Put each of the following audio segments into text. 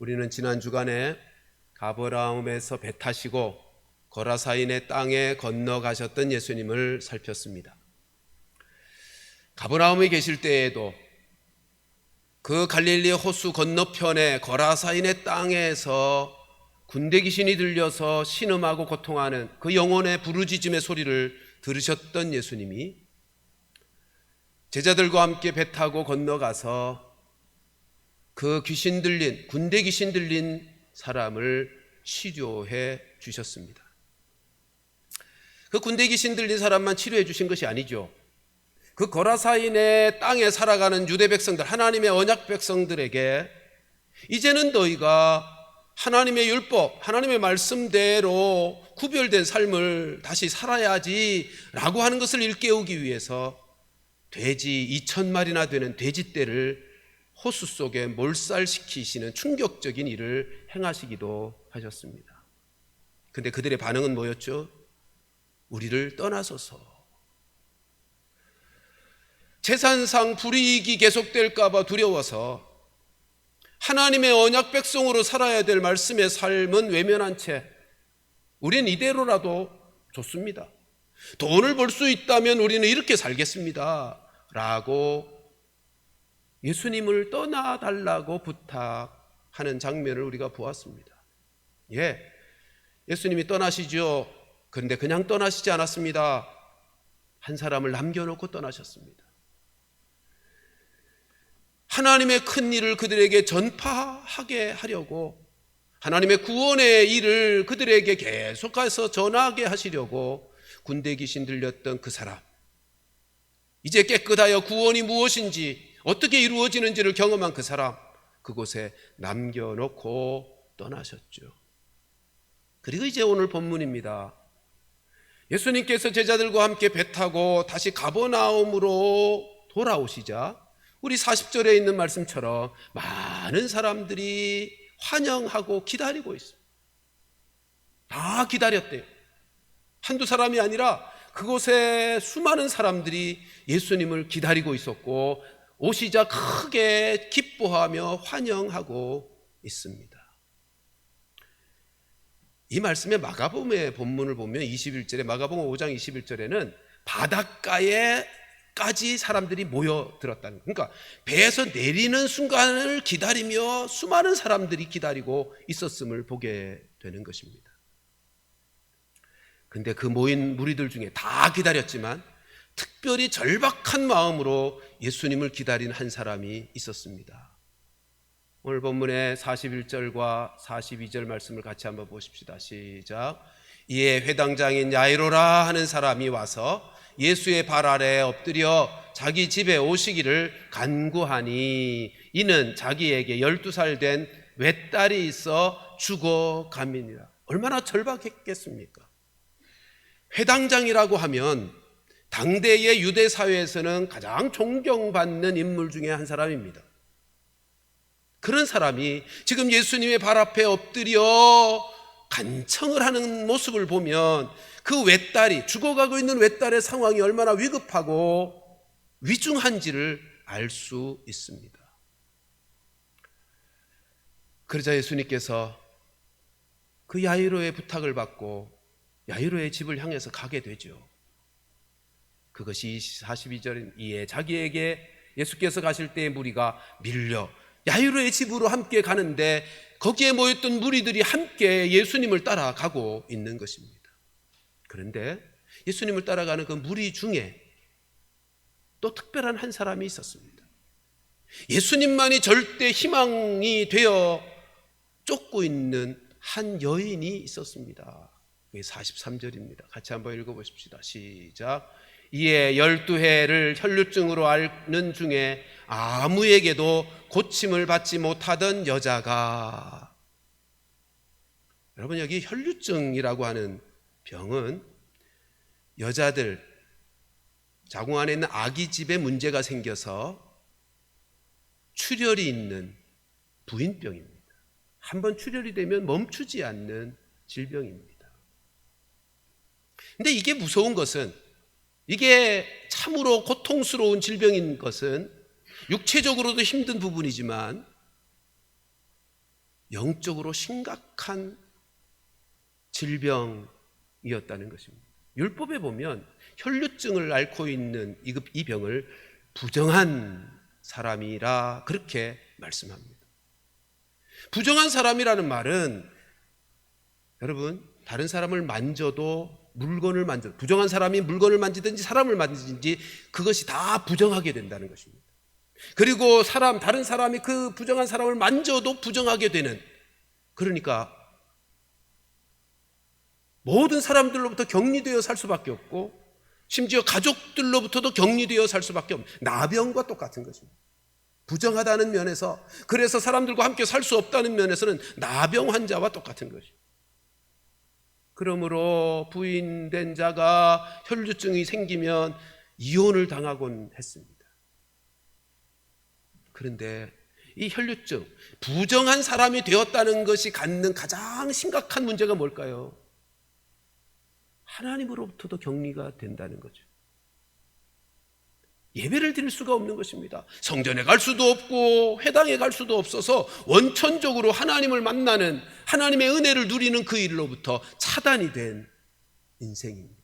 우리는 지난 주간에 가버나움에서 배 타시고 거라사인의 땅에 건너가셨던 예수님을 살폈습니다. 가버나움에 계실 때에도 그 갈릴리 호수 건너편에 거라사인의 땅에서 군대 귀신이 들려서 신음하고 고통하는 그 영혼의 부르짖음의 소리를 들으셨던 예수님이 제자들과 함께 배 타고 건너가서 그 귀신 들린, 군대 귀신 들린 사람을 치료해 주셨습니다. 그 군대 귀신 들린 사람만 치료해 주신 것이 아니죠. 그 거라사인의 땅에 살아가는 유대 백성들, 하나님의 언약 백성들에게 이제는 너희가 하나님의 율법, 하나님의 말씀대로 구별된 삶을 다시 살아야지 라고 하는 것을 일깨우기 위해서 돼지 2,000마리나 되는 돼지떼를 호수 속에 몰살시키시는 충격적인 일을 행하시기도 하셨습니다. 그런데 그들의 반응은 뭐였죠? 우리를 떠나소서. 재산상 불이익이 계속될까 봐 두려워서 하나님의 언약 백성으로 살아야 될 말씀의 삶은 외면한 채 우린 이대로라도 좋습니다. 돈을 벌 수 있다면 우리는 이렇게 살겠습니다 라고 예수님을 떠나달라고 부탁하는 장면을 우리가 보았습니다. 예수님이 떠나시죠. 그런데 그냥 떠나시지 않았습니다. 한 사람을 남겨놓고 떠나셨습니다. 하나님의 큰 일을 그들에게 전파하게 하려고, 하나님의 구원의 일을 그들에게 계속해서 전하게 하시려고 군대 귀신 들렸던 그 사람, 이제 깨끗하여 구원이 무엇인지 어떻게 이루어지는지를 경험한 그 사람, 그곳에 남겨놓고 떠나셨죠. 그리고 이제 오늘 본문입니다. 예수님께서 제자들과 함께 배 타고 다시 가버나움으로 돌아오시자 우리 40절에 있는 말씀처럼 많은 사람들이 환영하고 기다리고 있습니다. 다 기다렸대요. 한두 사람이 아니라 그곳에 수많은 사람들이 예수님을 기다리고 있었고 오시자 크게 기뻐하며 환영하고 있습니다. 이 말씀의 마가복음의 본문을 보면 21절에, 마가복음 5장 21절에는 바닷가에까지 사람들이 모여들었다는 거예요. 그러니까 배에서 내리는 순간을 기다리며 수많은 사람들이 기다리고 있었음을 보게 되는 것입니다. 근데 그 모인 무리들 중에 다 기다렸지만 특별히 절박한 마음으로 예수님을 기다린 한 사람이 있었습니다. 오늘 본문의 41절과 42절 말씀을 같이 한번 보십시다. 시작. 이에 회당장인 야이로라 하는 사람이 와서 예수의 발 아래에 엎드려 자기 집에 오시기를 간구하니 이는 자기에게 12살 된 외딸이 있어 죽어감이니라. 얼마나 절박했겠습니까? 회당장이라고 하면 당대의 유대 사회에서는 가장 존경받는 인물 중에 한 사람입니다. 그런 사람이 지금 예수님의 발 앞에 엎드려 간청을 하는 모습을 보면 그 외딸이, 죽어가고 있는 외딸의 상황이 얼마나 위급하고 위중한지를 알 수 있습니다. 그러자 예수님께서 그 야이로의 부탁을 받고 야이로의 집을 향해서 가게 되죠. 그것이 42절인 이에 자기에게 예수께서 가실 때의 무리가 밀려 야이로의 집으로 함께 가는데 거기에 모였던 무리들이 함께 예수님을 따라가고 있는 것입니다. 그런데 예수님을 따라가는 그 무리 중에 또 특별한 한 사람이 있었습니다. 예수님만이 절대 희망이 되어 쫓고 있는 한 여인이 있었습니다. 그게 43절입니다. 같이 한번 읽어보십시다. 시작. 이에 12해를 혈루증으로 앓는 중에 아무에게도 고침을 받지 못하던 여자가, 여러분 여기 혈루증이라고 하는 병은 여자들 자궁 안에 있는 아기집에 문제가 생겨서 출혈이 있는 부인병입니다. 한번 출혈이 되면 멈추지 않는 질병입니다. 근데 이게 무서운 것은, 이게 참으로 고통스러운 질병인 것은 육체적으로도 힘든 부분이지만 영적으로 심각한 질병이었다는 것입니다. 율법에 보면 혈류증을 앓고 있는 이 병을 부정한 사람이라 그렇게 말씀합니다. 부정한 사람이라는 말은 여러분, 다른 사람을 만져도 물건을 만져도, 부정한 사람이 물건을 만지든지 사람을 만지든지 그것이 다 부정하게 된다는 것입니다. 그리고 다른 사람이 그 부정한 사람을 만져도 부정하게 되는, 그러니까 모든 사람들로부터 격리되어 살 수밖에 없고 심지어 가족들로부터도 격리되어 살 수밖에 없는 나병과 똑같은 것입니다. 부정하다는 면에서, 그래서 사람들과 함께 살 수 없다는 면에서는 나병 환자와 똑같은 것입니다. 그러므로 부인된 자가 혈류증이 생기면 이혼을 당하곤 했습니다. 그런데 이 혈류증, 부정한 사람이 되었다는 것이 갖는 가장 심각한 문제가 뭘까요? 하나님으로부터도 격리가 된다는 거죠. 예배를 드릴 수가 없는 것입니다. 성전에 갈 수도 없고 회당에 갈 수도 없어서 원천적으로 하나님을 만나는, 하나님의 은혜를 누리는 그 일로부터 차단이 된 인생입니다.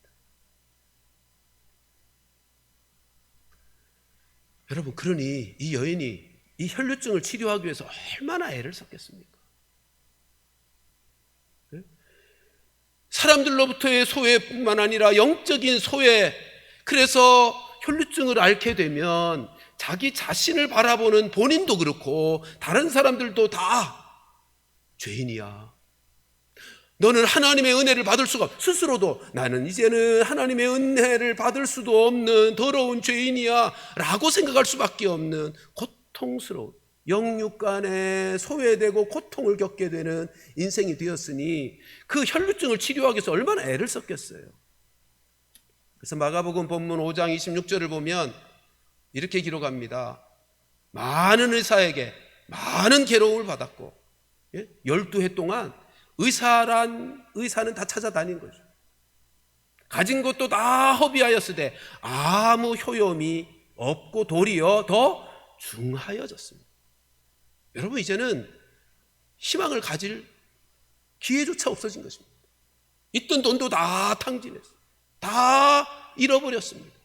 여러분, 그러니 이 여인이 이 혈류증을 치료하기 위해서 얼마나 애를 썼겠습니까? 사람들로부터의 소외뿐만 아니라 영적인 소외, 그래서 혈류증을 앓게 되면 자기 자신을 바라보는 본인도 그렇고 다른 사람들도 다 죄인이야, 너는 하나님의 은혜를 받을 수가 없어, 스스로도 나는 이제는 하나님의 은혜를 받을 수도 없는 더러운 죄인이야 라고 생각할 수밖에 없는 고통스러운, 영육간에 소외되고 고통을 겪게 되는 인생이 되었으니 그 혈류증을 치료하기 위해서 얼마나 애를 썼겠어요. 그래서 마가복음 본문 5장 26절을 보면 이렇게 기록합니다. 많은 의사에게 많은 괴로움을 받았고 12해 동안 의사는 다 찾아다닌 거죠. 가진 것도 다 허비하였으되 아무 효용이 없고 도리어 더 중하여졌습니다. 여러분, 이제는 희망을 가질 기회조차 없어진 것입니다. 있던 돈도 다 탕진했어요. 다 잃어버렸습니다.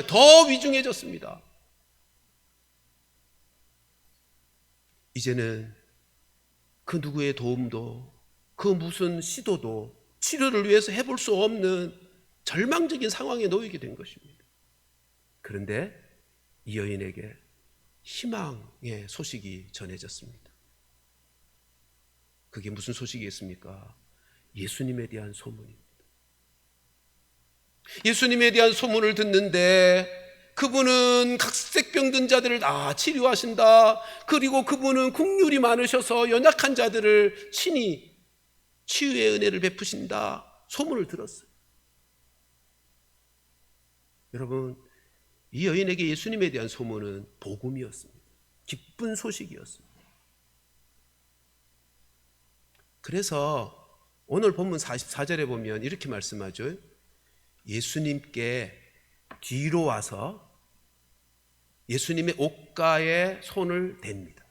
더 위중해졌습니다. 이제는 그 누구의 도움도, 그 무슨 시도도 치료를 위해서 해볼 수 없는 절망적인 상황에 놓이게 된 것입니다. 그런데 이 여인에게 희망의 소식이 전해졌습니다. 그게 무슨 소식이겠습니까? 예수님에 대한 소문입니다. 예수님에 대한 소문을 듣는데 그분은 각색병든 자들을 다 치료하신다. 그리고 그분은 긍휼이 많으셔서 연약한 자들을 친히 치유의 은혜를 베푸신다. 소문을 들었어요. 여러분, 이 여인에게 예수님에 대한 소문은 복음이었습니다. 기쁜 소식이었습니다. 그래서 오늘 본문 44절에 보면 이렇게 말씀하죠. 예수님께 뒤로 와서 예수님의 옷가에 손을 댑니다.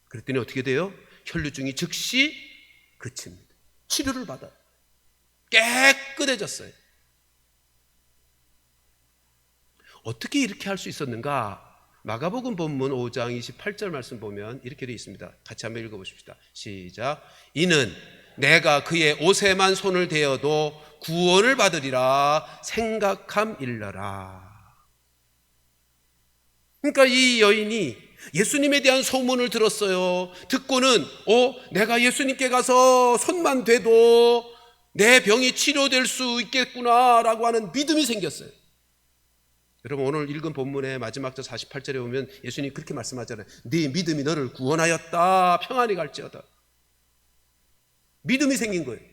그랬더니 어떻게 돼요? 혈류증이 즉시 그칩니다. 치료를 받아요. 깨끗해졌어요. 어떻게 이렇게 할 수 있었는가? 마가복음 본문 5장 28절 말씀 보면 이렇게 되어 있습니다. 같이 한번 읽어보십시다. 시작. 이는 내가 그의 옷에만 손을 대어도 구원을 받으리라 생각함일러라. 그러니까 이 여인이 예수님에 대한 소문을 들었어요. 듣고는 내가 예수님께 가서 손만 대도 내 병이 치료될 수 있겠구나라고 하는 믿음이 생겼어요. 여러분, 오늘 읽은 본문의 마지막 절 48절에 보면 예수님이 그렇게 말씀하잖아요. 네 믿음이 너를 구원하였다. 평안히 갈지어다. 믿음이 생긴 거예요.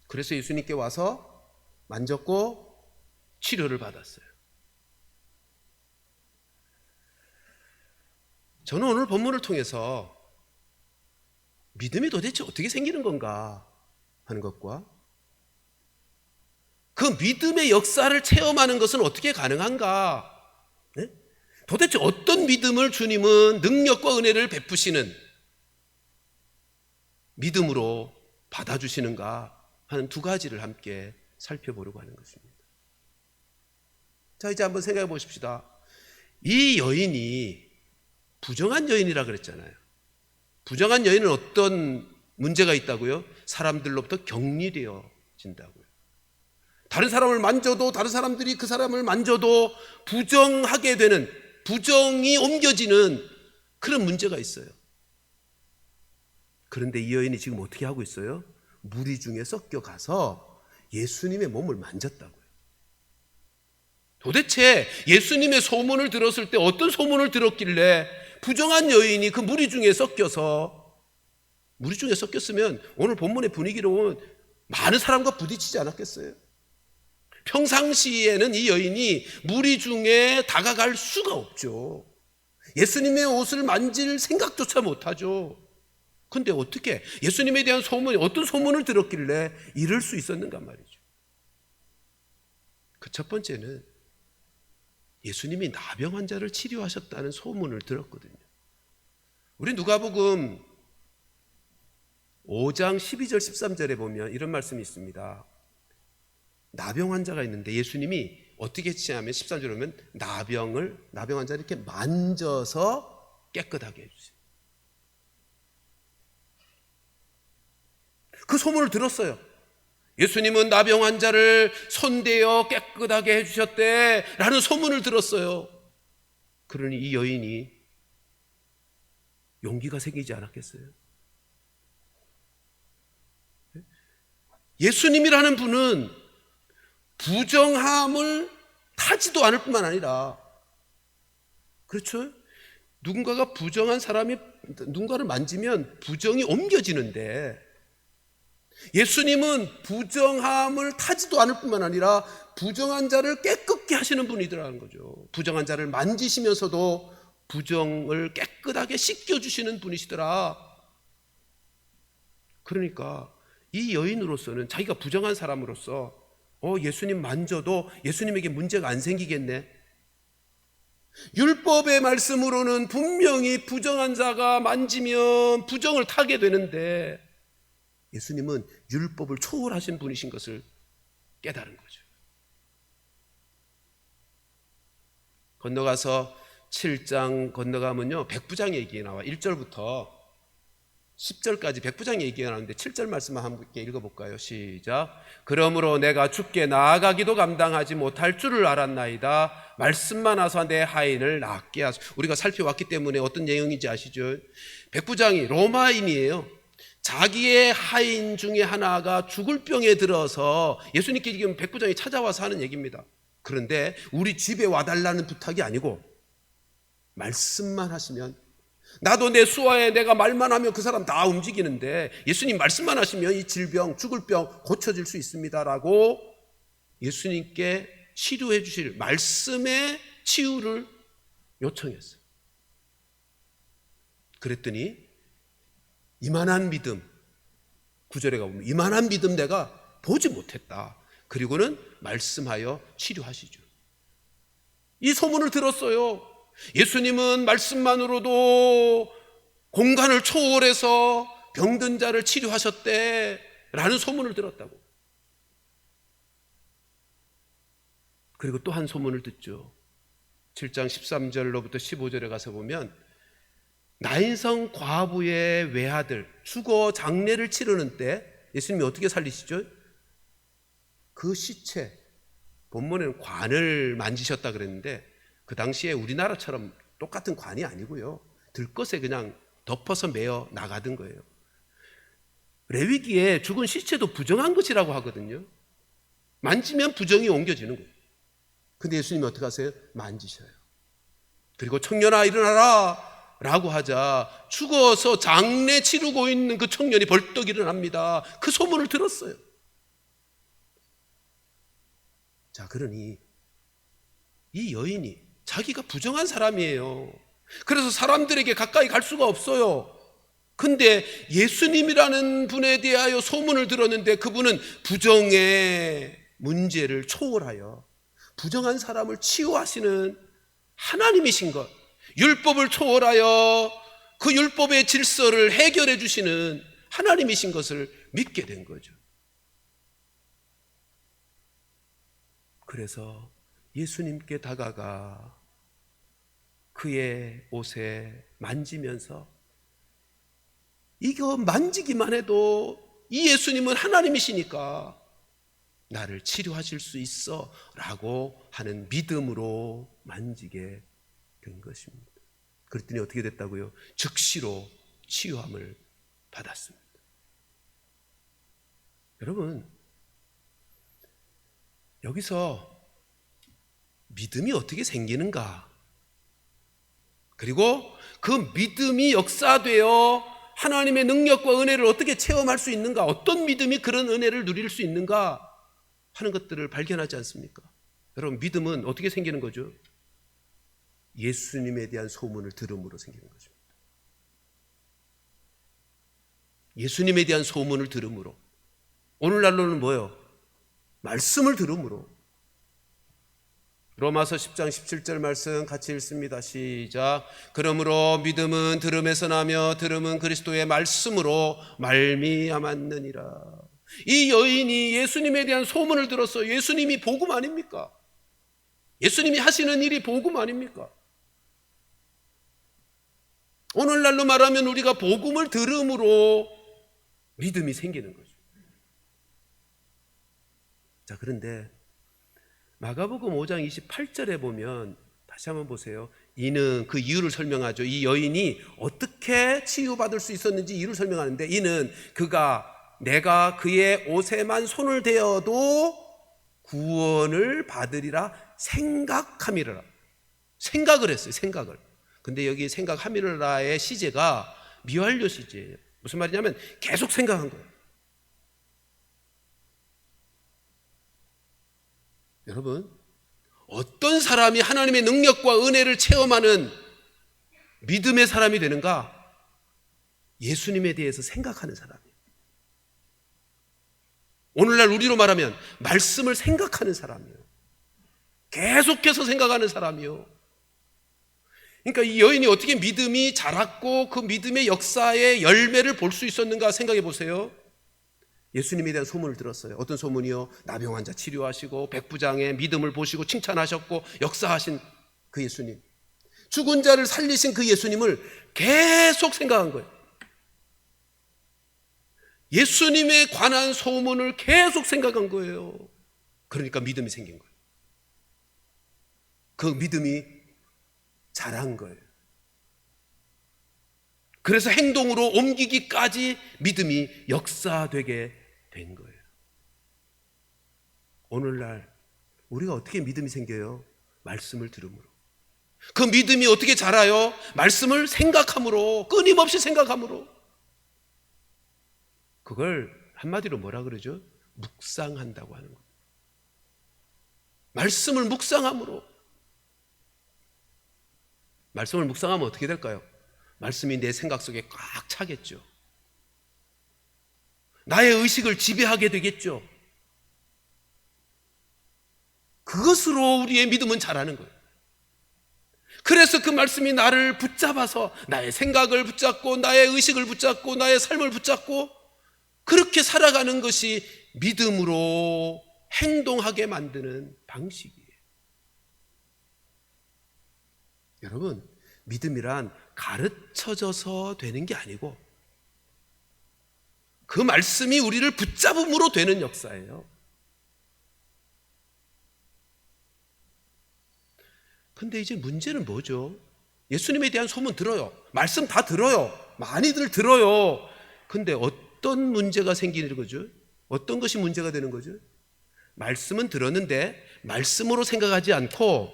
그래서 예수님께 와서 만졌고 치료를 받았어요. 저는 오늘 본문을 통해서 믿음이 도대체 어떻게 생기는 건가 하는 것과 그 믿음의 역사를 체험하는 것은 어떻게 가능한가? 네? 도대체 어떤 믿음을 주님은 능력과 은혜를 베푸시는 믿음으로 받아주시는가 하는 두 가지를 함께 살펴보려고 하는 것입니다. 자, 이제 한번 생각해 보십시다. 이 여인이 부정한 여인이라 그랬잖아요. 부정한 여인은 어떤 문제가 있다고요? 사람들로부터 격리되어진다고요. 다른 사람을 만져도, 다른 사람들이 그 사람을 만져도 부정하게 되는, 부정이 옮겨지는 그런 문제가 있어요. 그런데 이 여인이 지금 어떻게 하고 있어요? 무리 중에 섞여가서 예수님의 몸을 만졌다고요. 도대체 예수님의 소문을 들었을 때 어떤 소문을 들었길래 부정한 여인이 그 무리 중에 섞여서, 무리 중에 섞였으면 오늘 본문의 분위기로 보면 많은 사람과 부딪히지 않았겠어요? 평상시에는 이 여인이 무리 중에 다가갈 수가 없죠. 예수님의 옷을 만질 생각조차 못하죠. 근데 어떻게 예수님에 대한 소문이, 어떤 소문을 들었길래 이럴 수 있었는가 말이죠. 그 첫 번째는 예수님이 나병 환자를 치료하셨다는 소문을 들었거든요. 우리 누가복음 5장 12절 13절에 보면 이런 말씀이 있습니다. 나병 환자가 있는데 예수님이 어떻게 했냐면 13절에 보면 나병 환자를 이렇게 만져서 깨끗하게 해주세요. 그 소문을 들었어요. 예수님은 나병 환자를 손대어 깨끗하게 해주셨대 라는 소문을 들었어요. 그러니 이 여인이 용기가 생기지 않았겠어요? 예수님이라는 분은 부정함을 타지도 않을 뿐만 아니라, 그렇죠? 누군가가 부정한 사람이 누군가를 만지면 부정이 옮겨지는데, 예수님은 부정함을 타지도 않을 뿐만 아니라 부정한 자를 깨끗게 하시는 분이더라는 거죠. 부정한 자를 만지시면서도 부정을 깨끗하게 씻겨주시는 분이시더라. 그러니까 이 여인으로서는, 자기가 부정한 사람으로서 예수님 만져도 예수님에게 문제가 안 생기겠네. 율법의 말씀으로는 분명히 부정한 자가 만지면 부정을 타게 되는데 예수님은 율법을 초월하신 분이신 것을 깨달은 거죠. 건너가서 7장 건너가면요, 백부장 얘기 나와. 1절부터 10절까지 백부장 얘기가 나오는데 7절 말씀만 함께 읽어볼까요? 시작. 그러므로 내가 주께 나아가기도 감당하지 못할 줄을 알았나이다. 말씀만 하사 내 하인을 낫게 하소서. 우리가 살펴왔기 때문에 어떤 내용인지 아시죠? 백부장이 로마인이에요. 자기의 하인 중에 하나가 죽을 병에 들어서 예수님께 지금 백부장이 찾아와서 하는 얘기입니다. 그런데 우리 집에 와달라는 부탁이 아니고 말씀만 하시면, 나도 내 수하에 내가 말만 하면 그 사람 다 움직이는데 예수님 말씀만 하시면 이 질병, 죽을 병 고쳐질 수 있습니다라고 예수님께 치료해 주실 말씀의 치유를 요청했어요. 그랬더니 이만한 믿음, 9절에 가보면 이만한 믿음 내가 보지 못했다. 그리고는 말씀하여 치료하시죠. 이 소문을 들었어요. 예수님은 말씀만으로도 공간을 초월해서 병든 자를 치료하셨대 라는 소문을 들었다고. 그리고 또 한 소문을 듣죠. 7장 13절로부터 15절에 가서 보면 나인성 과부의 외아들 죽어 장례를 치르는 때 예수님이 어떻게 살리시죠? 그 시체, 본문에는 관을 만지셨다 그랬는데 그 당시에 우리나라처럼 똑같은 관이 아니고요, 들것에 그냥 덮어서 메어 나가던 거예요. 레위기에 죽은 시체도 부정한 것이라고 하거든요. 만지면 부정이 옮겨지는 거예요. 근데 예수님이 어떻게 하세요? 만지셔요. 그리고 청년아 일어나라 라고 하자 죽어서 장례 치르고 있는 그 청년이 벌떡 일어납니다. 그 소문을 들었어요. 자, 그러니 이 여인이 자기가 부정한 사람이에요. 그래서 사람들에게 가까이 갈 수가 없어요. 근데 예수님이라는 분에 대하여 소문을 들었는데 그분은 부정에 문제를 초월하여 부정한 사람을 치유하시는 하나님이신 것, 율법을 초월하여 그 율법의 질서를 해결해 주시는 하나님이신 것을 믿게 된 거죠. 그래서 예수님께 다가가 그의 옷에 만지면서 이거 만지기만 해도 이 예수님은 하나님이시니까 나를 치료하실 수 있어 라고 하는 믿음으로 만지게 된 것입니다. 그랬더니 어떻게 됐다고요? 즉시로 치유함을 받았습니다. 여러분, 여기서 믿음이 어떻게 생기는가, 그리고 그 믿음이 역사되어 하나님의 능력과 은혜를 어떻게 체험할 수 있는가, 어떤 믿음이 그런 은혜를 누릴 수 있는가 하는 것들을 발견하지 않습니까? 여러분, 믿음은 어떻게 생기는 거죠? 예수님에 대한 소문을 들음으로 생기는 것입니다. 예수님에 대한 소문을 들음으로. 오늘날로는 뭐예요? 말씀을 들음으로. 로마서 10장 17절 말씀 같이 읽습니다. 시작. 그러므로 믿음은 들음에서 나며 들음은 그리스도의 말씀으로 말미암았느니라. 이 여인이 예수님에 대한 소문을 들었어요. 예수님이 복음 아닙니까? 예수님이 하시는 일이 복음 아닙니까? 오늘날로 말하면 우리가 복음을 들음으로 믿음이 생기는 거죠. 자, 그런데 마가복음 5장 28절에 보면 다시 한번 보세요. 이는 그 이유를 설명하죠. 이 여인이 어떻게 치유받을 수 있었는지 이유를 설명하는데, 이는 내가 그의 옷에만 손을 대어도 구원을 받으리라 생각함이라. 생각을 했어요. 생각을. 근데 여기 생각함이라의 시제가 미완료 시제예요. 무슨 말이냐면 계속 생각한 거예요. 여러분, 어떤 사람이 하나님의 능력과 은혜를 체험하는 믿음의 사람이 되는가? 예수님에 대해서 생각하는 사람이에요. 오늘날 우리로 말하면 말씀을 생각하는 사람이에요. 계속해서 생각하는 사람이에요. 그러니까 이 여인이 어떻게 믿음이 자랐고 그 믿음의 역사의 열매를 볼 수 있었는가 생각해 보세요. 예수님에 대한 소문을 들었어요. 어떤 소문이요? 나병 환자 치료하시고 백부장의 믿음을 보시고 칭찬하셨고 역사하신 그 예수님, 죽은 자를 살리신 그 예수님을 계속 생각한 거예요. 예수님에 관한 소문을 계속 생각한 거예요. 그러니까 믿음이 생긴 거예요. 그 믿음이 자란 거예요. 그래서 행동으로 옮기기까지 믿음이 역사되게 된 거예요. 오늘날 우리가 어떻게 믿음이 생겨요? 말씀을 들음으로. 그 믿음이 어떻게 자라요? 말씀을 생각함으로, 끊임없이 생각함으로. 그걸 한마디로 뭐라 그러죠? 묵상한다고 하는 거예요. 말씀을 묵상함으로. 말씀을 묵상하면 어떻게 될까요? 말씀이 내 생각 속에 꽉 차겠죠. 나의 의식을 지배하게 되겠죠. 그것으로 우리의 믿음은 자라는 거예요. 그래서 그 말씀이 나를 붙잡아서 나의 생각을 붙잡고 나의 의식을 붙잡고 나의 삶을 붙잡고 그렇게 살아가는 것이 믿음으로 행동하게 만드는 방식이에요. 여러분, 믿음이란 가르쳐져서 되는 게 아니고 그 말씀이 우리를 붙잡음으로 되는 역사예요. 근데 이제 문제는 뭐죠? 예수님에 대한 소문 들어요. 말씀 다 들어요. 많이들 들어요. 근데 어떤 문제가 생기는 거죠? 어떤 것이 문제가 되는 거죠? 말씀은 들었는데 말씀으로 생각하지 않고,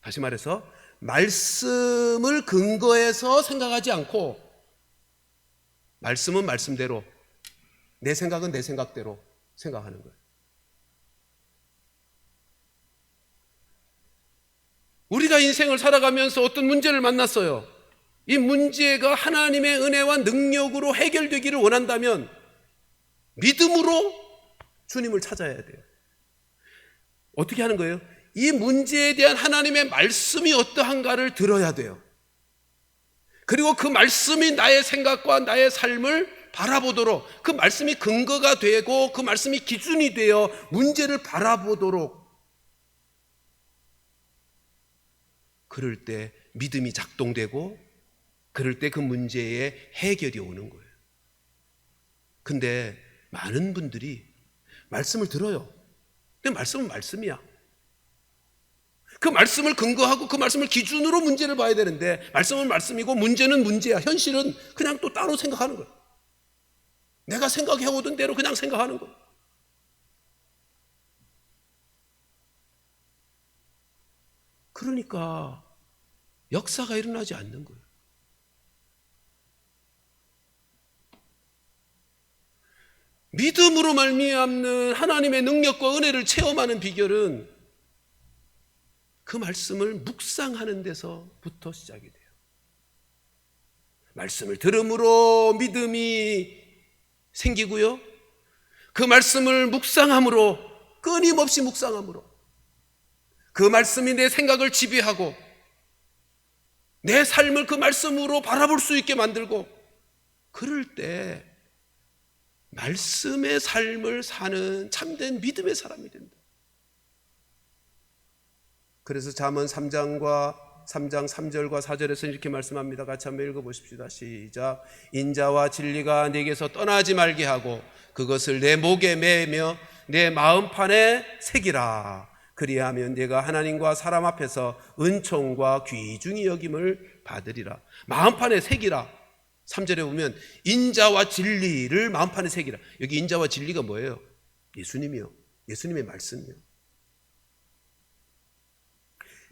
다시 말해서 말씀을 근거해서 생각하지 않고, 말씀은 말씀대로, 내 생각은 내 생각대로 생각하는 거예요. 우리가 인생을 살아가면서 어떤 문제를 만났어요. 이 문제가 하나님의 은혜와 능력으로 해결되기를 원한다면 믿음으로 주님을 찾아야 돼요. 어떻게 하는 거예요? 이 문제에 대한 하나님의 말씀이 어떠한가를 들어야 돼요. 그리고 그 말씀이 나의 생각과 나의 삶을 바라보도록, 그 말씀이 근거가 되고 그 말씀이 기준이 되어 문제를 바라보도록, 그럴 때 믿음이 작동되고 그럴 때 그 문제의 해결이 오는 거예요. 근데 많은 분들이 말씀을 들어요. 근데 말씀은 말씀이야. 그 말씀을 근거하고 그 말씀을 기준으로 문제를 봐야 되는데, 말씀은 말씀이고 문제는 문제야. 현실은 그냥 또 따로 생각하는 거야. 내가 생각해오던 대로 그냥 생각하는 거야. 그러니까 역사가 일어나지 않는 거예요. 믿음으로 말미암는 하나님의 능력과 은혜를 체험하는 비결은 그 말씀을 묵상하는 데서부터 시작이 돼요. 말씀을 들음으로 믿음이 생기고요, 그 말씀을 묵상함으로, 끊임없이 묵상함으로 그 말씀이 내 생각을 지배하고 내 삶을 그 말씀으로 바라볼 수 있게 만들고, 그럴 때 말씀의 삶을 사는 참된 믿음의 사람이 된다. 그래서 잠언 3장 3절과 4절에서 이렇게 말씀합니다. 같이 한번 읽어보십시다. 시작. 인자와 진리가 내게서 떠나지 말게 하고 그것을 내 목에 매며 내 마음판에 새기라. 그리하면 내가 하나님과 사람 앞에서 은총과 귀중히 여김을 받으리라. 마음판에 새기라. 3절에 보면 인자와 진리를 마음판에 새기라. 여기 인자와 진리가 뭐예요? 예수님이요. 예수님의 말씀이요.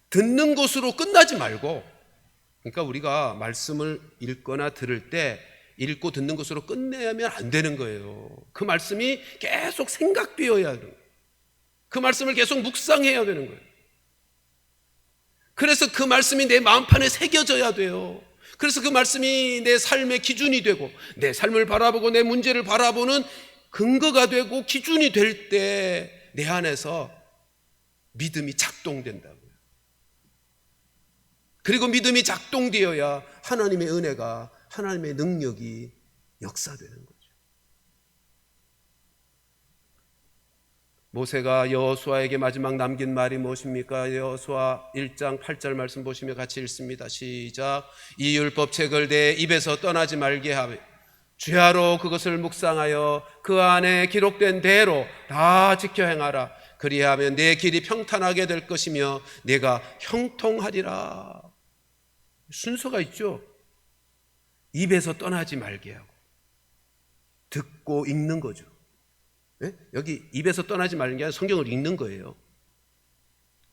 듣는 것으로 끝나지 말고, 그러니까 우리가 말씀을 읽거나 들을 때 읽고 듣는 것으로 끝내면 안 되는 거예요. 그 말씀이 계속 생각되어야 하는 거예요. 그 말씀을 계속 묵상해야 되는 거예요. 그래서 그 말씀이 내 마음판에 새겨져야 돼요. 그래서 그 말씀이 내 삶의 기준이 되고 내 삶을 바라보고 내 문제를 바라보는 근거가 되고 기준이 될 때 내 안에서 믿음이 작동된다고요. 그리고 믿음이 작동되어야 하나님의 은혜가, 하나님의 능력이 역사되는 거죠. 모세가 여호수아에게 마지막 남긴 말이 무엇입니까? 여호수아 1장 8절 말씀 보시면 같이 읽습니다. 시작. 이 율법책을 내 입에서 떠나지 말게 하며 주야로 그것을 묵상하여 그 안에 기록된 대로 다 지켜 행하라. 그리하면 내 길이 평탄하게 될 것이며 내가 형통하리라. 순서가 있죠. 입에서 떠나지 말게 하고 듣고 읽는 거죠. 네? 여기 입에서 떠나지 말는 게 아니라 성경을 읽는 거예요.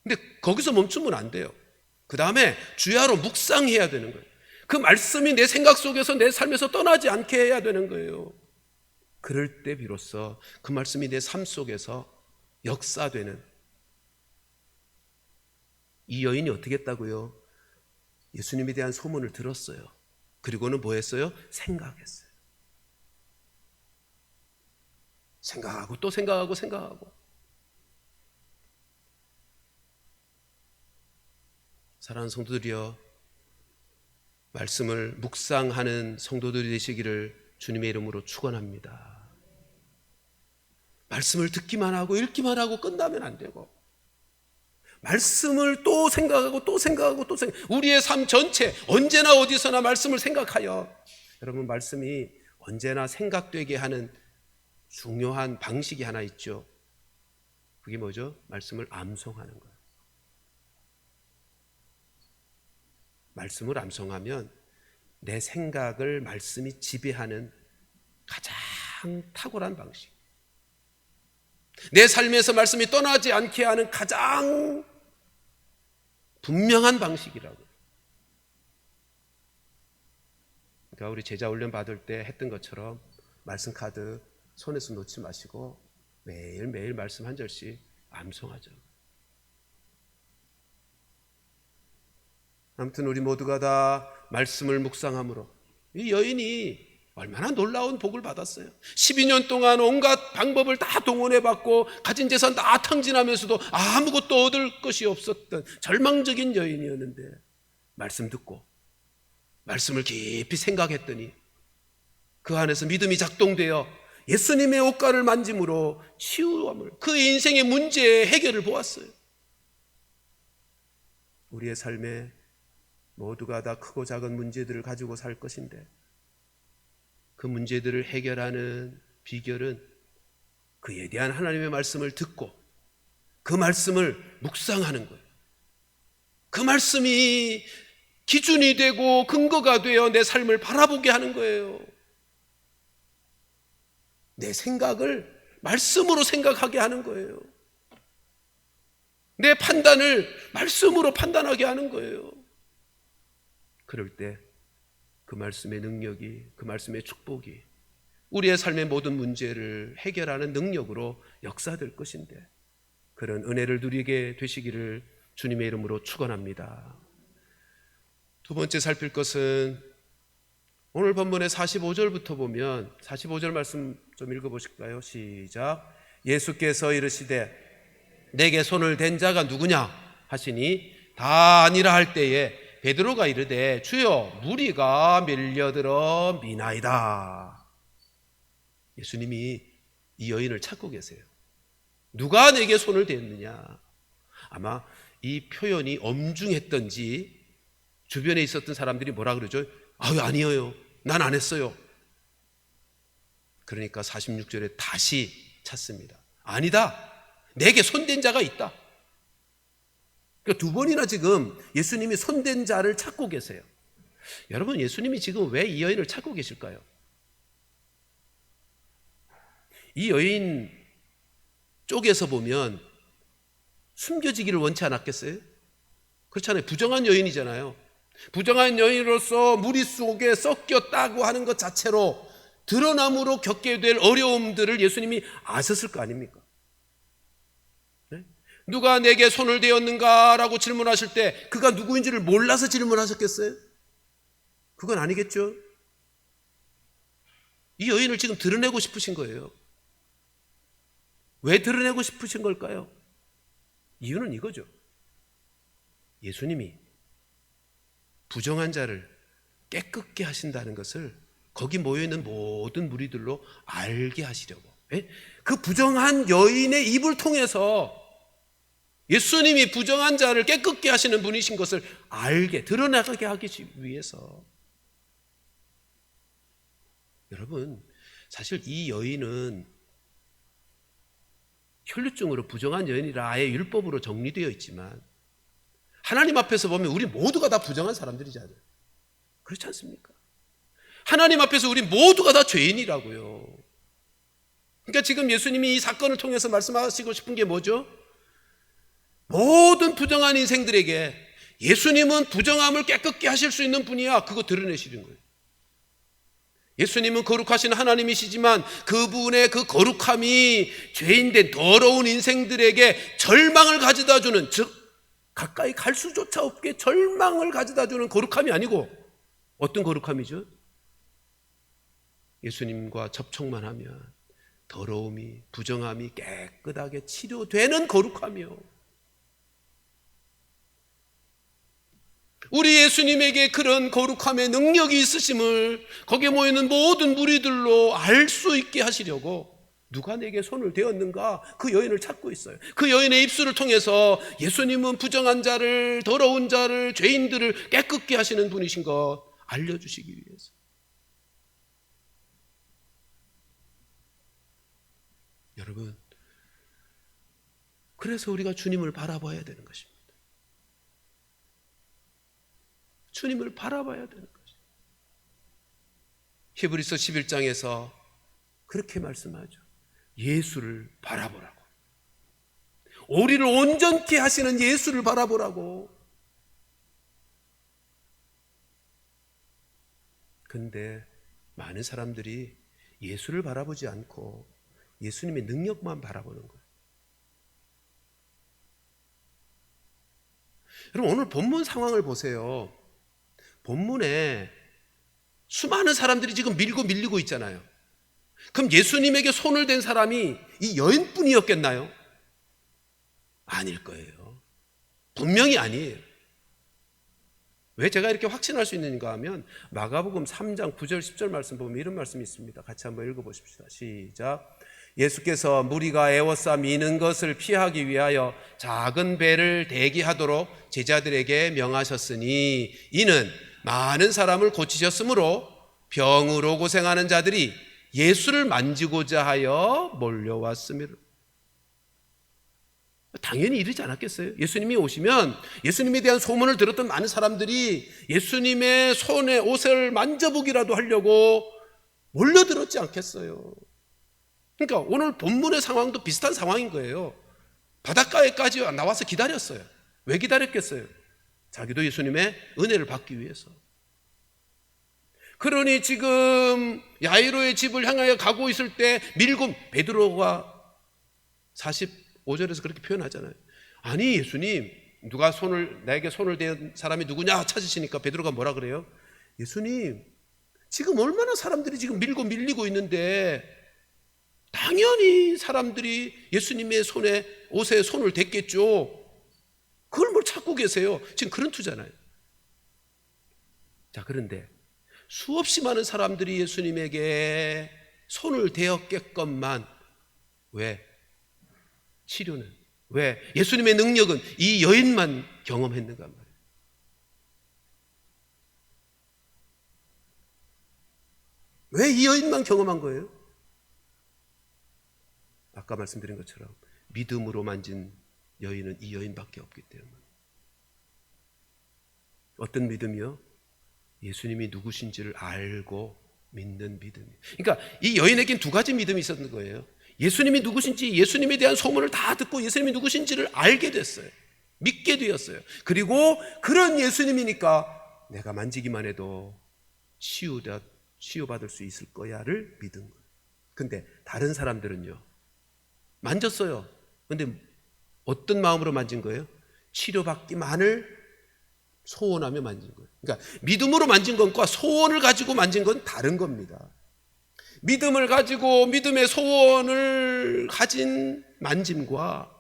근데 거기서 멈추면 안 돼요. 그 다음에 주야로 묵상해야 되는 거예요. 그 말씀이 내 생각 속에서 내 삶에서 떠나지 않게 해야 되는 거예요. 그럴 때 비로소 그 말씀이 내 삶 속에서 역사되는. 이 여인이 어떻게 했다고요? 예수님에 대한 소문을 들었어요. 그리고는 뭐 했어요? 생각했어요. 생각하고 또 생각하고 생각하고. 사랑하는 성도들이여, 말씀을 묵상하는 성도들이 되시기를 주님의 이름으로 축원합니다. 말씀을 듣기만 하고 읽기만 하고 끝나면 안 되고, 말씀을 또 생각하고 또 생각하고 또 생각. 우리의 삶 전체 언제나 어디서나 말씀을 생각하여. 여러분, 말씀이 언제나 생각되게 하는 중요한 방식이 하나 있죠. 그게 뭐죠? 말씀을 암송하는 거예요. 말씀을 암송하면 내 생각을 말씀이 지배하는 가장 탁월한 방식, 내 삶에서 말씀이 떠나지 않게 하는 가장 분명한 방식이라고. 그러니까 우리 제자 훈련 받을 때 했던 것처럼 말씀 카드 손에서 놓지 마시고 매일매일 말씀 한 절씩 암송하죠. 아무튼 우리 모두가 다 말씀을 묵상함으로, 이 여인이 얼마나 놀라운 복을 받았어요. 12년 동안 온갖 방법을 다 동원해봤고 가진 재산 다 탕진하면서도 아무것도 얻을 것이 없었던 절망적인 여인이었는데, 말씀 듣고 말씀을 깊이 생각했더니 그 안에서 믿음이 작동되어 예수님의 옷가를 만짐으로 치유함을, 그 인생의 문제의 해결을 보았어요. 우리의 삶에 모두가 다 크고 작은 문제들을 가지고 살 것인데, 그 문제들을 해결하는 비결은 그에 대한 하나님의 말씀을 듣고 그 말씀을 묵상하는 거예요. 그 말씀이 기준이 되고 근거가 되어 내 삶을 바라보게 하는 거예요. 내 생각을 말씀으로 생각하게 하는 거예요. 내 판단을 말씀으로 판단하게 하는 거예요. 그럴 때 그 말씀의 능력이, 그 말씀의 축복이 우리의 삶의 모든 문제를 해결하는 능력으로 역사될 것인데, 그런 은혜를 누리게 되시기를 주님의 이름으로 축원합니다. 두 번째 살필 것은 오늘 본문의 45절부터 보면, 45절 말씀 좀 읽어보실까요? 시작. 예수께서 이르시되 내게 손을 댄 자가 누구냐 하시니 다 아니라 할 때에 베드로가 이르되 주여 무리가 밀려들어 미나이다. 예수님이 이 여인을 찾고 계세요. 누가 내게 손을 댔느냐. 아마 이 표현이 엄중했던지 주변에 있었던 사람들이 뭐라 그러죠? 아니에요, 난 안 했어요. 그러니까 46절에 다시 찾습니다. 아니다, 내게 손댄 자가 있다. 그러니까 두 번이나 지금 예수님이 손댄 자를 찾고 계세요. 여러분, 예수님이 지금 왜 이 여인을 찾고 계실까요? 이 여인 쪽에서 보면 숨겨지기를 원치 않았겠어요? 그렇잖아요. 부정한 여인이잖아요. 부정한 여인으로서 무리 속에 섞였다고 하는 것 자체로 드러남으로 겪게 될 어려움들을 예수님이 아셨을 거 아닙니까? 네? 누가 내게 손을 대었는가? 라고 질문하실 때 그가 누구인지를 몰라서 질문하셨겠어요? 그건 아니겠죠? 이 여인을 지금 드러내고 싶으신 거예요. 왜 드러내고 싶으신 걸까요? 이유는 이거죠. 예수님이 부정한 자를 깨끗게 하신다는 것을 거기 모여있는 모든 무리들로 알게 하시려고. 그 부정한 여인의 입을 통해서 예수님이 부정한 자를 깨끗게 하시는 분이신 것을 알게, 드러나게 하기 위해서. 여러분, 사실 이 여인은 혈류증으로 부정한 여인이라 아예 율법으로 정리되어 있지만 하나님 앞에서 보면 우리 모두가 다 부정한 사람들이잖아요. 그렇지 않습니까? 하나님 앞에서 우리 모두가 다 죄인이라고요. 그러니까 지금 예수님이 이 사건을 통해서 말씀하시고 싶은 게 뭐죠? 모든 부정한 인생들에게 예수님은 부정함을 깨끗게 하실 수 있는 분이야. 그거 드러내시는 거예요. 예수님은 거룩하신 하나님이시지만 그분의 그 거룩함이 죄인된 더러운 인생들에게 절망을 가져다 주는, 즉 가까이 갈 수조차 없게 절망을 가져다 주는 거룩함이 아니고 어떤 거룩함이죠? 예수님과 접촉만 하면 더러움이, 부정함이 깨끗하게 치료되는 거룩함이요. 우리 예수님에게 그런 거룩함의 능력이 있으심을 거기에 모이는 모든 무리들로 알 수 있게 하시려고 누가 내게 손을 대었는가? 그 여인을 찾고 있어요. 그 여인의 입술을 통해서 예수님은 부정한 자를, 더러운 자를, 죄인들을 깨끗게 하시는 분이신 것 알려주시기 위해서. 여러분, 그래서 우리가 주님을 바라봐야 되는 것입니다. 주님을 바라봐야 되는 것입니다. 히브리서 11장에서 그렇게 말씀하죠. 예수를 바라보라고. 우리를 온전케 하시는 예수를 바라보라고. 근데 많은 사람들이 예수를 바라보지 않고 예수님의 능력만 바라보는 거예요. 여러분, 오늘 본문 상황을 보세요. 본문에 수많은 사람들이 지금 밀고 밀리고 있잖아요. 그럼 예수님에게 손을 댄 사람이 이 여인뿐이었겠나요? 아닐 거예요. 분명히 아니에요. 왜 제가 이렇게 확신할 수 있는가 하면 마가복음 3장 9절 10절 말씀 보면 이런 말씀이 있습니다. 같이 한번 읽어보십시다. 시작. 예수께서 무리가 애워싸 미는 것을 피하기 위하여 작은 배를 대기하도록 제자들에게 명하셨으니 이는 많은 사람을 고치셨으므로 병으로 고생하는 자들이 예수를 만지고자 하여 몰려왔습니다. 당연히 이러지 않았겠어요? 예수님이 오시면 예수님에 대한 소문을 들었던 많은 사람들이 예수님의 손에 옷을 만져보기라도 하려고 몰려들었지 않겠어요? 그러니까 오늘 본문의 상황도 비슷한 상황인 거예요. 바닷가에까지 나와서 기다렸어요. 왜 기다렸겠어요? 자기도 예수님의 은혜를 받기 위해서. 그러니 지금 야이로의 집을 향하여 가고 있을 때 밀고, 베드로가 45절에서 그렇게 표현하잖아요. 아니 예수님, 누가 나에게 손을 댄 사람이 누구냐 찾으시니까 베드로가 뭐라 그래요? 예수님, 지금 얼마나 사람들이 지금 밀고 밀리고 있는데 당연히 사람들이 예수님의 옷에 손을 댔겠죠. 그걸 뭘 찾고 계세요? 지금 그런 투잖아요. 자, 그런데 수없이 많은 사람들이 예수님에게 손을 대었겠건만 왜? 치료는 왜? 예수님의 능력은 이 여인만 경험했는가 말이에요. 왜 이 여인만 경험한 거예요? 아까 말씀드린 것처럼 믿음으로 만진 여인은 이 여인밖에 없기 때문에. 어떤 믿음이요? 예수님이 누구신지를 알고 믿는 믿음이. 그러니까 이 여인에겐 두 가지 믿음이 있었는 거예요. 예수님이 누구신지, 예수님에 대한 소문을 다 듣고 예수님이 누구신지를 알게 됐어요. 믿게 되었어요. 그리고 그런 예수님이니까 내가 만지기만 해도 치유받을 수 있을 거야를 믿은 거예요. 근데 다른 사람들은요, 만졌어요. 근데 어떤 마음으로 만진 거예요? 치료받기만을 소원하며 만진 거예요. 그러니까 믿음으로 만진 것과 소원을 가지고 만진 건 다른 겁니다. 믿음을 가지고 믿음의 소원을 가진 만짐과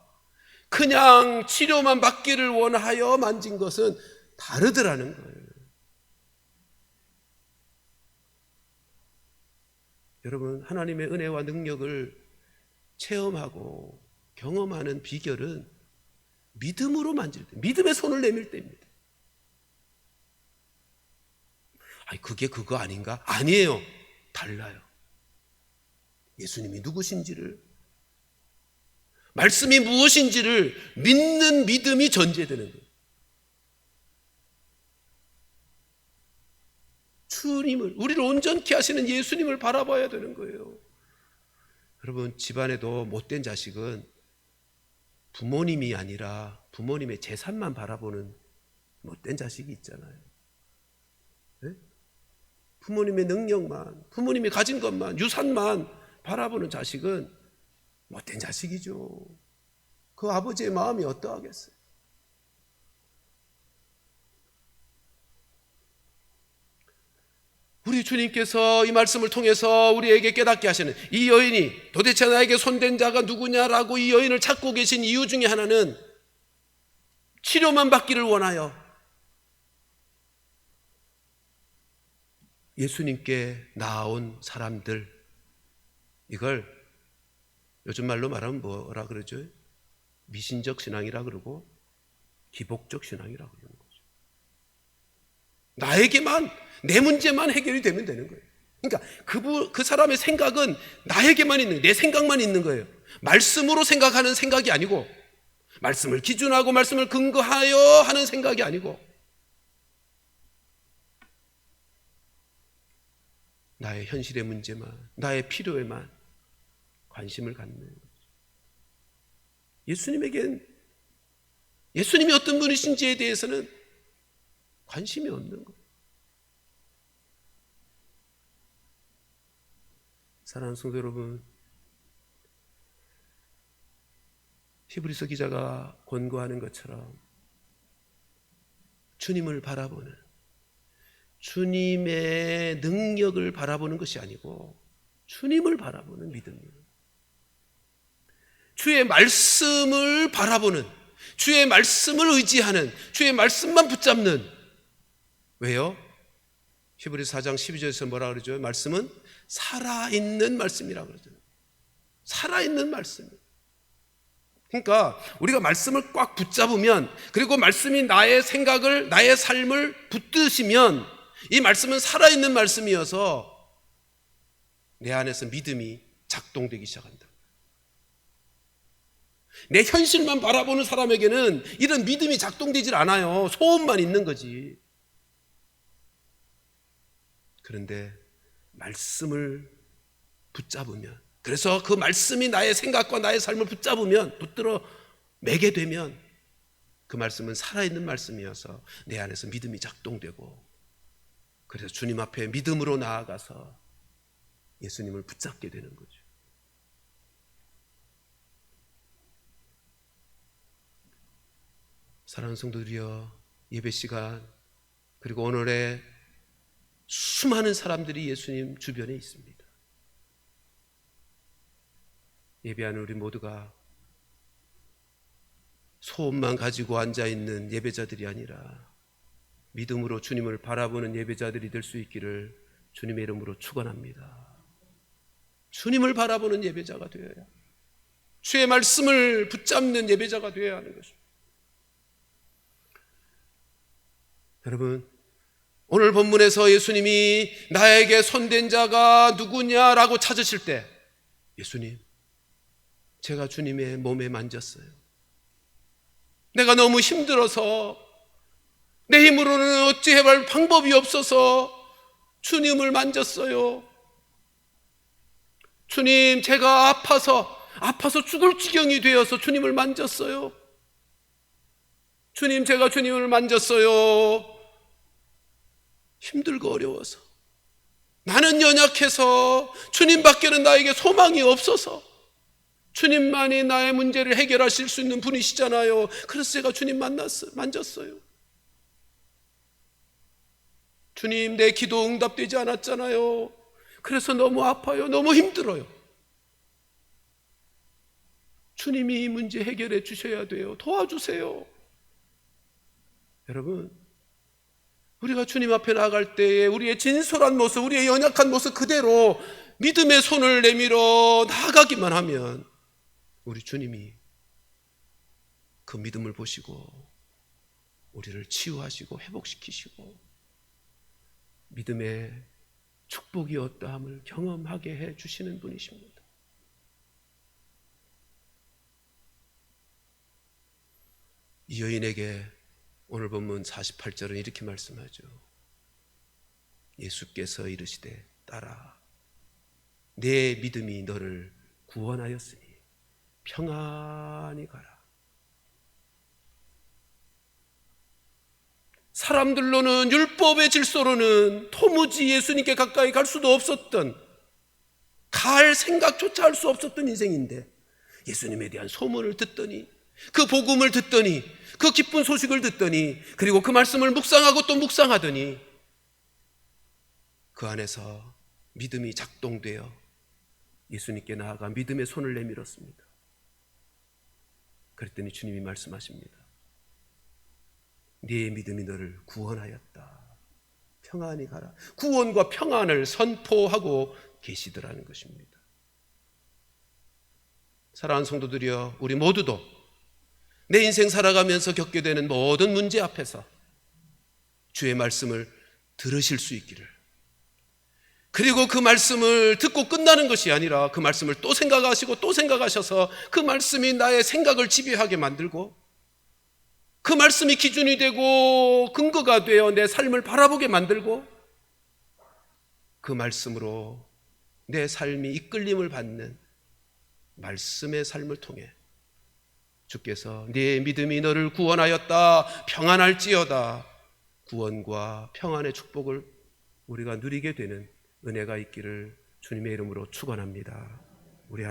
그냥 치료만 받기를 원하여 만진 것은 다르더라는 거예요. 여러분, 하나님의 은혜와 능력을 체험하고 경험하는 비결은 믿음으로 만질 때, 믿음의 손을 내밀 때입니다. 아니, 그게 그거 아닌가? 아니에요. 달라요. 예수님이 누구신지를, 말씀이 무엇인지를 믿는 믿음이 전제되는 거예요. 주님을, 우리를 온전케 하시는 예수님을 바라봐야 되는 거예요. 여러분, 집안에도 못된 자식은 부모님이 아니라 부모님의 재산만 바라보는 못된 자식이 있잖아요. 네? 부모님의 능력만, 부모님이 가진 것만, 유산만 바라보는 자식은 못된 자식이죠. 그 아버지의 마음이 어떠하겠어요? 우리 주님께서 이 말씀을 통해서 우리에게 깨닫게 하시는, 이 여인이 도대체 나에게 손댄 자가 누구냐라고 이 여인을 찾고 계신 이유 중에 하나는 치료만 받기를 원하여 예수님께 나아온 사람들, 이걸 요즘 말로 말하면 뭐라 그러죠? 미신적 신앙이라 그러고 기복적 신앙이라 그러는 거죠. 나에게만, 내 문제만 해결이 되면 되는 거예요. 그러니까 그 사람의 생각은 나에게만 있는, 내 생각만 있는 거예요. 말씀으로 생각하는 생각이 아니고, 말씀을 기준하고 말씀을 근거하여 하는 생각이 아니고, 나의 현실의 문제만, 나의 필요에만 관심을 갖는 거죠. 예수님에겐 예수님이 어떤 분이신지에 대해서는 관심이 없는 거예요. 사랑하는 성도 여러분, 히브리서 기자가 권고하는 것처럼 주님을 바라보는, 주님의 능력을 바라보는 것이 아니고 주님을 바라보는 믿음이에요. 주의 말씀을 바라보는, 주의 말씀을 의지하는, 주의 말씀만 붙잡는. 왜요? 히브리서 4장 12절에서 뭐라 그러죠? 말씀은 살아있는 말씀이라고 그러죠. 살아있는 말씀. 그러니까 우리가 말씀을 꽉 붙잡으면, 그리고 말씀이 나의 생각을, 나의 삶을 붙드시면 이 말씀은 살아있는 말씀이어서 내 안에서 믿음이 작동되기 시작한다. 내 현실만 바라보는 사람에게는 이런 믿음이 작동되질 않아요. 소원만 있는 거지. 그런데 말씀을 붙잡으면, 그래서 그 말씀이 나의 생각과 나의 삶을 붙들어 매게 되면 그 말씀은 살아있는 말씀이어서 내 안에서 믿음이 작동되고, 그래서 주님 앞에 믿음으로 나아가서 예수님을 붙잡게 되는 거죠. 사랑하는 성도들이여, 예배 시간 그리고 오늘의 수많은 사람들이 예수님 주변에 있습니다. 예배하는 우리 모두가 소원만 가지고 앉아있는 예배자들이 아니라 믿음으로 주님을 바라보는 예배자들이 될 수 있기를 주님의 이름으로 축원합니다. 주님을 바라보는 예배자가 되어야, 주의 말씀을 붙잡는 예배자가 되어야 하는 것입니다. 여러분, 오늘 본문에서 예수님이 나에게 손댄 자가 누구냐라고 찾으실 때, 예수님, 제가 주님의 몸에 만졌어요. 내가 너무 힘들어서 내 힘으로는 어찌 해볼 방법이 없어서 주님을 만졌어요. 주님, 제가 아파서 죽을 지경이 되어서 주님을 만졌어요. 주님, 제가 주님을 만졌어요. 힘들고 어려워서, 나는 연약해서, 주님밖에는 나에게 소망이 없어서, 주님만이 나의 문제를 해결하실 수 있는 분이시잖아요. 그래서 제가 주님 만졌어요. 주님, 내 기도 응답되지 않았잖아요. 그래서 너무 아파요. 너무 힘들어요. 주님이 이 문제 해결해 주셔야 돼요. 도와주세요. 여러분, 우리가 주님 앞에 나아갈 때에 우리의 진솔한 모습, 우리의 연약한 모습 그대로 믿음의 손을 내밀어 나아가기만 하면 우리 주님이 그 믿음을 보시고 우리를 치유하시고 회복시키시고 믿음의 축복이 어떠함을 경험하게 해 주시는 분이십니다. 이 여인에게 오늘 본문 48절은 이렇게 말씀하죠. 예수께서 이르시되 딸아, 내 믿음이 너를 구원하였으니 평안히 가라. 사람들로는, 율법의 질서로는 도무지 예수님께 가까이 갈 수도 없었던, 갈 생각조차 할 수 없었던 인생인데 예수님에 대한 소문을 듣더니, 그 복음을 듣더니, 그 기쁜 소식을 듣더니, 그리고 그 말씀을 묵상하고 또 묵상하더니 그 안에서 믿음이 작동되어 예수님께 나아가 믿음의 손을 내밀었습니다. 그랬더니 주님이 말씀하십니다. 네 믿음이 너를 구원하였다. 평안히 가라. 구원과 평안을 선포하고 계시더라는 것입니다. 사랑하는 성도들이여, 우리 모두도 내 인생 살아가면서 겪게 되는 모든 문제 앞에서 주의 말씀을 들으실 수 있기를, 그리고 그 말씀을 듣고 끝나는 것이 아니라 그 말씀을 또 생각하시고 또 생각하셔서 그 말씀이 나의 생각을 지배하게 만들고, 그 말씀이 기준이 되고 근거가 되어 내 삶을 바라보게 만들고, 그 말씀으로 내 삶이 이끌림을 받는 말씀의 삶을 통해 주께서 네 믿음이 너를 구원하였다, 평안할지어다, 구원과 평안의 축복을 우리가 누리게 되는 은혜가 있기를 주님의 이름으로 축원합니다.